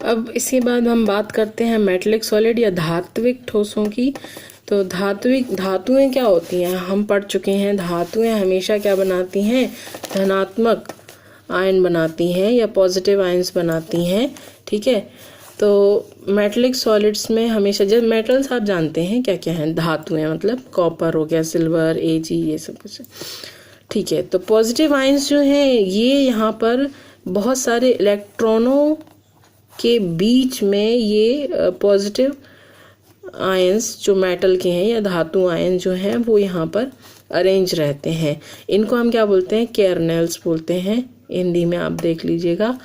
अब इसके बाद हम बात करते हैं मेटलिक सॉलिड या धात्विक ठोसों की। तो धातुएं क्या होती हैं, हम पढ़ चुके हैं। धातुएं हमेशा क्या बनाती हैं, धनात्मक आयन बनाती हैं या पॉजिटिव आयन्स बनाती हैं। ठीक है, तो मेटलिक सॉलिड्स में हमेशा, जब मेटल्स आप जानते हैं क्या क्या हैं, धातुएं मतलब कॉपर हो गया, सिल्वर, Ag, ये सब कुछ। ठीक है, तो पॉजिटिव आयन्स जो हैं ये यहाँ पर बहुत सारे इलेक्ट्रॉनों के बीच में ये पॉजिटिव आयन्स जो मेटल के हैं या धातु आयन जो हैं वो यहाँ पर अरेंज रहते हैं। इनको हम क्या बोलते हैं, केर्नेल्स बोलते हैं, हिंदी में आप देख लीजिएगा।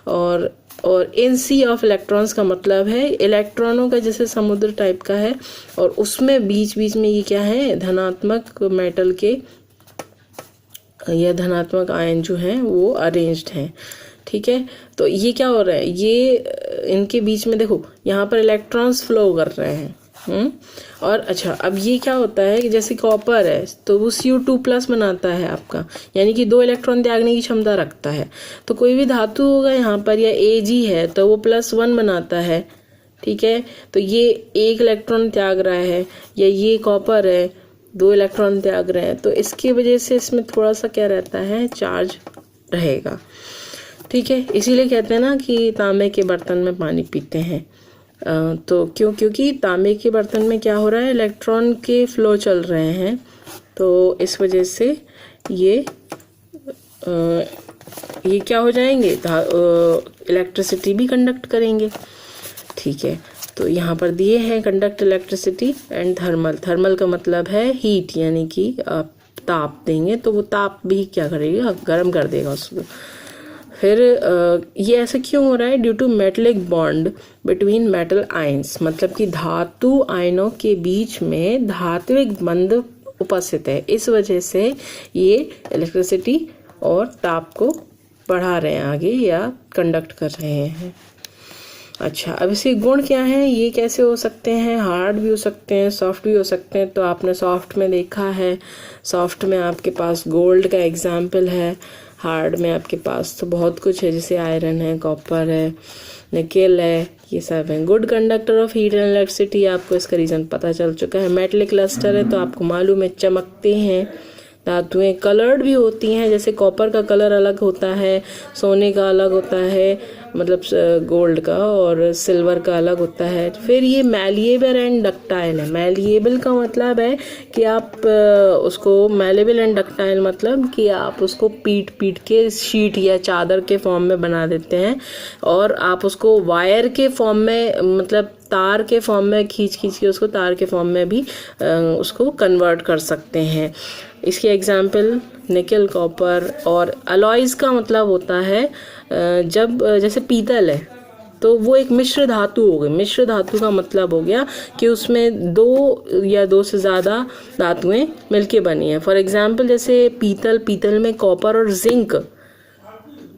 और इन सी ऑफ इलेक्ट्रॉन्स का मतलब है इलेक्ट्रॉनों का जैसे समुद्र टाइप का है, और उसमें बीच बीच में ये क्या है, धनात्मक मेटल के या धनात्मक आयन जो हैं वो अरेंज्ड हैं। ठीक है, तो ये क्या हो रहा है, ये इनके बीच में देखो यहाँ पर इलेक्ट्रॉन्स फ्लो कर रहे हैं। और अच्छा, अब ये क्या होता है कि जैसे कॉपर है तो वो Cu2+ बनाता है आपका, यानी कि 2 इलेक्ट्रॉन त्यागने की क्षमता रखता है। तो कोई भी धातु होगा यहाँ पर या Ag है तो वो +1 बनाता है। ठीक है, तो ये 1 इलेक्ट्रॉन त्याग रहा है, या ये कॉपर है 2 इलेक्ट्रॉन त्याग रहे हैं, तो इसकी वजह से इसमें थोड़ा सा क्या रहता है, चार्ज रहेगा। ठीक है, इसीलिए कहते हैं ना कि तांबे के बर्तन में पानी पीते हैं। तो क्योंकि तांबे के बर्तन में क्या हो रहा है, इलेक्ट्रॉन के फ्लो चल रहे हैं, तो इस वजह से ये क्या हो जाएंगे, इलेक्ट्रिसिटी भी कंडक्ट करेंगे। ठीक है, तो यहाँ पर दिए हैं conduct electricity and thermal. Thermal का मतलब है हीट, यानी कि आप ताप देंगे तो वो ताप भी क्या करेगा, गर्म कर देगा उसको। फिर ये ऐसा क्यों हो रहा है, due to metallic bond between metal ions, मतलब कि धातु आयनों के बीच में धात्विक बंध उपस्थित है, इस वजह से ये इलेक्ट्रिसिटी और ताप को बढ़ा रहे हैं आगे या कंडक्ट कर रहे हैं। अच्छा, अब इसके गुण क्या हैं, ये कैसे हो सकते हैं, हार्ड भी हो सकते हैं, सॉफ्ट भी हो सकते हैं। तो आपने सॉफ्ट में देखा है, सॉफ्ट में आपके पास गोल्ड का एग्जाम्पल है, हार्ड में आपके पास तो बहुत कुछ है, जैसे आयरन है, कॉपर है, निकेल है, ये सब है। Good conductor of heat and electricity, आपको इसका रीज़न पता चल चुका है। मेटलिक क्लस्टर है तो आपको मालूम है चमकते हैं। धातुएं कलर्ड भी होती हैं, जैसे कॉपर का कलर अलग होता है, सोने का अलग होता है, मतलब गोल्ड का, और सिल्वर का अलग होता है। फिर ये मैलिएबल एंड डक्टाइल है। मैलिएबल का मतलब है कि आप उसको, मैलेबल एंड डक्टाइल मतलब कि आप उसको पीट के शीट या चादर के फॉर्म में बना देते हैं, और आप उसको वायर के फॉर्म में, मतलब तार के फॉर्म में खींच के उसको तार के फॉर्म में भी उसको कन्वर्ट कर सकते हैं। इसके एग्जाम्पल निकल, कॉपर। और अलॉयज़ का मतलब होता है जब जैसे पीतल है तो वो एक मिश्र धातु हो गई। मिश्र धातु का मतलब हो गया कि उसमें 2 या 2 से ज़्यादा धातुएं मिलके बनी हैं। फॉर एग्जाम्पल जैसे पीतल में कॉपर और जिंक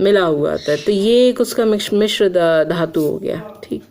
मिला हुआ था, तो ये एक उसका मिश्र धातु हो गया। ठीक।